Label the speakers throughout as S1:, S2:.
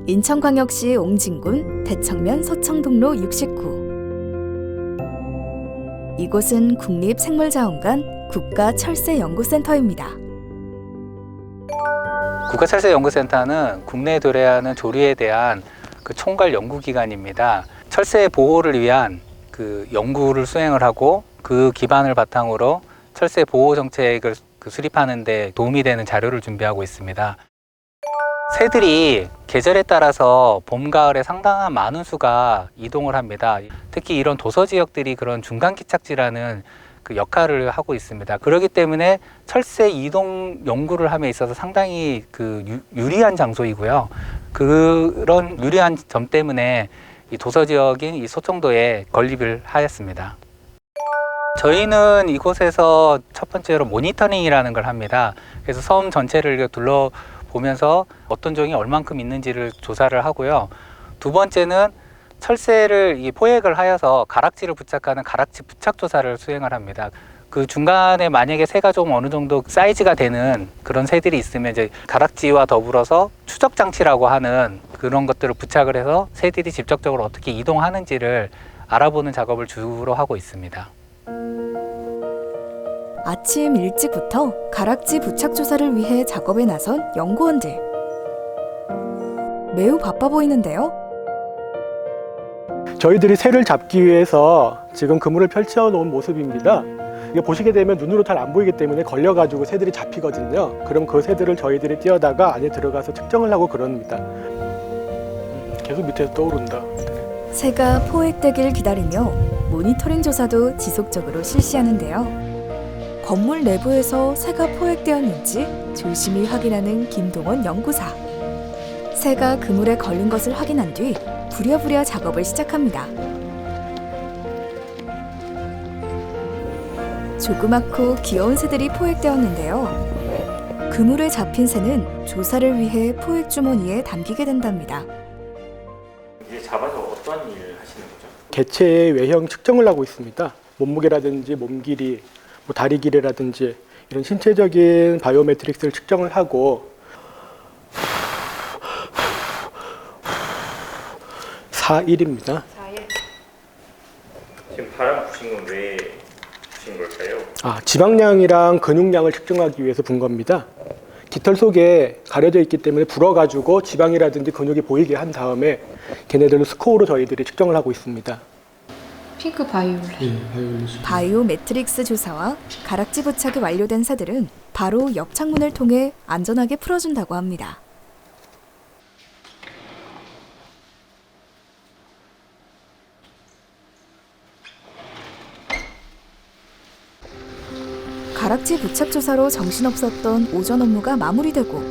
S1: 인천광역시 옹진군 대청면 서청동로 69. 이곳은 국립생물자원관 국가철새연구센터입니다.
S2: 국가철새연구센터는 국내에 도래하는 조류에 대한 총괄 연구기관입니다. 철새 보호를 위한 연구를 수행을 하고 그 기반을 바탕으로 철새 보호 정책을 수립하는 데 도움이 되는 자료를 준비하고 있습니다. 새들이 계절에 따라서 봄, 가을에 상당한 많은 수가 이동을 합니다. 특히 이런 도서 지역들이 그런 중간 기착지라는 역할을 하고 있습니다. 그렇기 때문에 철새 이동 연구를 함에 있어서 상당히 유리한 장소이고요. 그런 유리한 점 때문에 이 도서 지역인 이 서청도에 건립을 하였습니다. 저희는 이곳에서 첫 번째로 모니터링이라는 걸 합니다. 그래서 섬 전체를 둘러보면서 어떤 종이 얼만큼 있는지를 조사를 하고요. 두 번째는 철새를 포획을 하여서 가락지를 부착하는 가락지 부착 조사를 수행을 합니다. 그 중간에 만약에 새가 좀 어느 정도 사이즈가 되는 그런 새들이 있으면 이제 가락지와 더불어서 추적 장치라고 하는 그런 것들을 부착을 해서 새들이 직접적으로 어떻게 이동하는지를 알아보는 작업을 주로 하고 있습니다.
S1: 아침 일찍부터 가락지 부착 조사를 위해 작업에 나선 연구원들. 매우 바빠 보이는데요.
S3: 저희들이 새를 잡기 위해서 지금 그물을 펼쳐 놓은 모습입니다. 이게 보시게 되면 눈으로 잘 안 보이기 때문에 걸려가지고 새들이 잡히거든요. 그럼 그 새들을 저희들이 뛰어다가 안에 들어가서 측정을 하고 그럽니다. 계속 밑에서 떠오른다.
S1: 새가 포획되길 기다리며 모니터링 조사도 지속적으로 실시하는데요. 건물 내부에서 새가 포획되었는지 조심히 확인하는 김동원 연구사. 새가 그물에 걸린 것을 확인한 뒤 부랴부랴 작업을 시작합니다. 조그맣고 귀여운 새들이 포획되었는데요. 그물에 잡힌 새는 조사를 위해 포획 주머니에 담기게 된답니다.
S4: 이제 잡아서 어떤 일을 하시는 거죠?
S3: 개체의 외형 측정을 하고 있습니다. 몸무게라든지 몸 길이, 다리 길이라든지 이런 신체적인 바이오매트릭스를 측정을 하고 4일입니다.
S4: 4일. 지금 바람 부신 건 왜 부신 걸까요?
S3: 지방량이랑 근육량을 측정하기 위해서 분 겁니다. 깃털 속에 가려져 있기 때문에 불어가지고 지방이라든지 근육이 보이게 한 다음에 걔네들로 스코어로 저희들이 측정을 하고 있습니다.
S5: 핑크 바이올렛.
S1: 바이오 매트릭스 조사와 가락지 부착이 완료된 새들은 바로 옆 창문을 통해 안전하게 풀어준다고 합니다. 가락지 부착 조사로 정신없었던 오전 업무가 마무리되고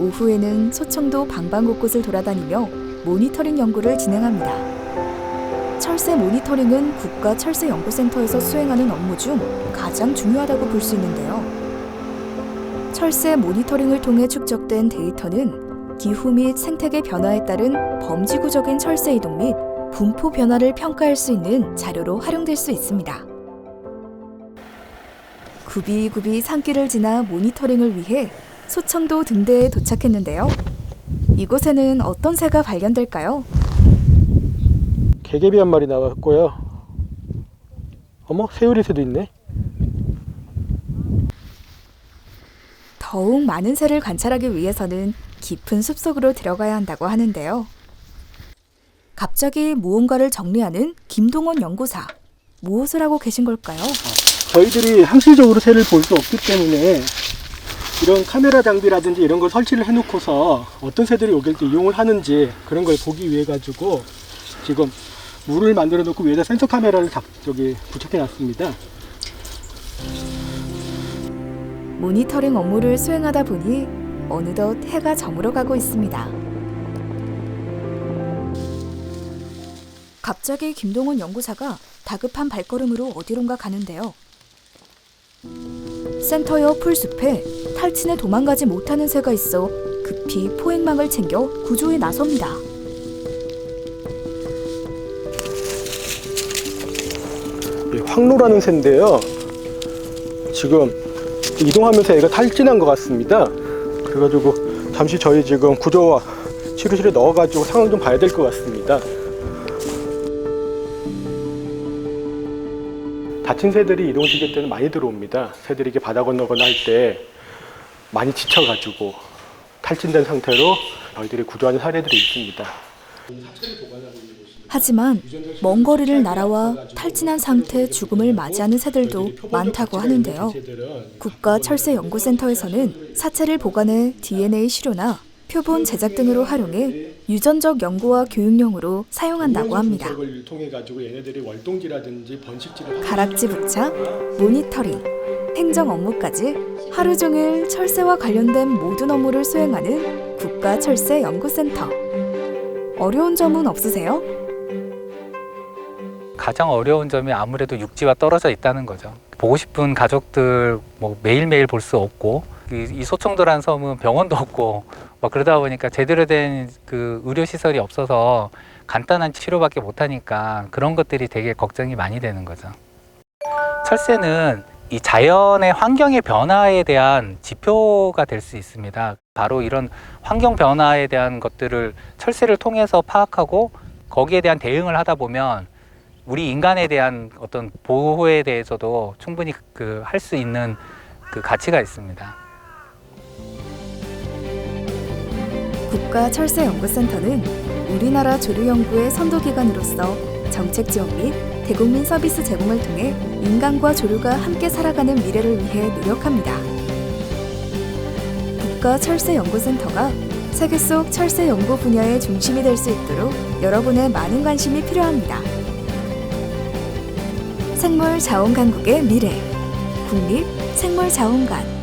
S1: 오후에는 서청도 방방곳곳을 돌아다니며 모니터링 연구를 진행합니다. 철새 모니터링은 국가철새연구센터에서 수행하는 업무 중 가장 중요하다고 볼 수 있는데요. 철새 모니터링을 통해 축적된 데이터는 기후 및 생태계 변화에 따른 범지구적인 철새 이동 및 분포 변화를 평가할 수 있는 자료로 활용될 수 있습니다. 굽이굽이 산길을 지나 모니터링을 위해 소청도 등대에 도착했는데요. 이곳에는 어떤 새가 발견될까요?
S3: 개개비 한 마리 나왔고요. 어머, 새우리새도 있네.
S1: 더욱 많은 새를 관찰하기 위해서는 깊은 숲속으로 들어가야 한다고 하는데요. 갑자기 무언가를 정리하는 김동원 연구사. 무엇을 하고 계신 걸까요?
S3: 저희들이 항시적으로 새를 볼 수 없기 때문에 이런 카메라 장비라든지 이런 걸 설치를 해놓고서 어떤 새들이 여기를 이용을 하는지 그런 걸 보기 위해 가지고 지금 물을 만들어 놓고 위에다 센서 카메라를 부착해 놨습니다.
S1: 모니터링 업무를 수행하다 보니 어느덧 해가 저물어 가고 있습니다. 갑자기 김동원 연구사가 다급한 발걸음으로 어디론가 가는데요. 센터 옆 풀숲에 탈진해 도망가지 못하는 새가 있어 급히 포획망을 챙겨 구조에 나섭니다.
S3: 황로라는 새인데요. 지금 이동하면서 애가 탈진한 것 같습니다. 그래가지고 잠시 저희 지금 구조 치료실에 넣어가지고 상황 좀 봐야 될 것 같습니다. 다친 새들이 이동시킬 때는 많이 들어옵니다. 새들이 이렇게 바다 건너거나 할 때 많이 지쳐가지고 탈진된 상태로 저희들이 구조하는 사례들이 있습니다.
S1: 하지만 먼 거리를 날아와 탈진한 상태 죽음을 맞이하는 새들도 많다고 하는데요. 국가철새연구센터에서는 사체를 보관해 DNA 시료나 표본 제작 등으로 활용해 유전적 연구와 교육용으로 사용한다고 합니다. 가락지 부착, 모니터링, 행정 업무까지 하루 종일 철새와 관련된 모든 업무를 수행하는 국가철새연구센터. 어려운 점은 없으세요?
S2: 가장 어려운 점이 아무래도 육지와 떨어져 있다는 거죠. 보고 싶은 가족들 뭐 매일매일 볼 수 없고, 이 소청도라는 섬은 병원도 없고 막 그러다 보니까 제대로 된 그 의료 시설이 없어서 간단한 치료밖에 못 하니까 그런 것들이 되게 걱정이 많이 되는 거죠. 철새는 이 자연의 환경의 변화에 대한 지표가 될 수 있습니다. 바로 이런 환경 변화에 대한 것들을 철새를 통해서 파악하고 거기에 대한 대응을 하다 보면 우리 인간에 대한 어떤 보호에 대해서도 충분히 할 수 있는 그 가치가 있습니다.
S1: 국가철새연구센터는 우리나라 조류연구의 선도기관으로서 정책 지원 및 대국민 서비스 제공을 통해 인간과 조류가 함께 살아가는 미래를 위해 노력합니다. 국가철새연구센터가 세계 속 철새 연구 분야의 중심이 될 수 있도록 여러분의 많은 관심이 필요합니다. 생물자원강국의 미래, 국립생물자원관.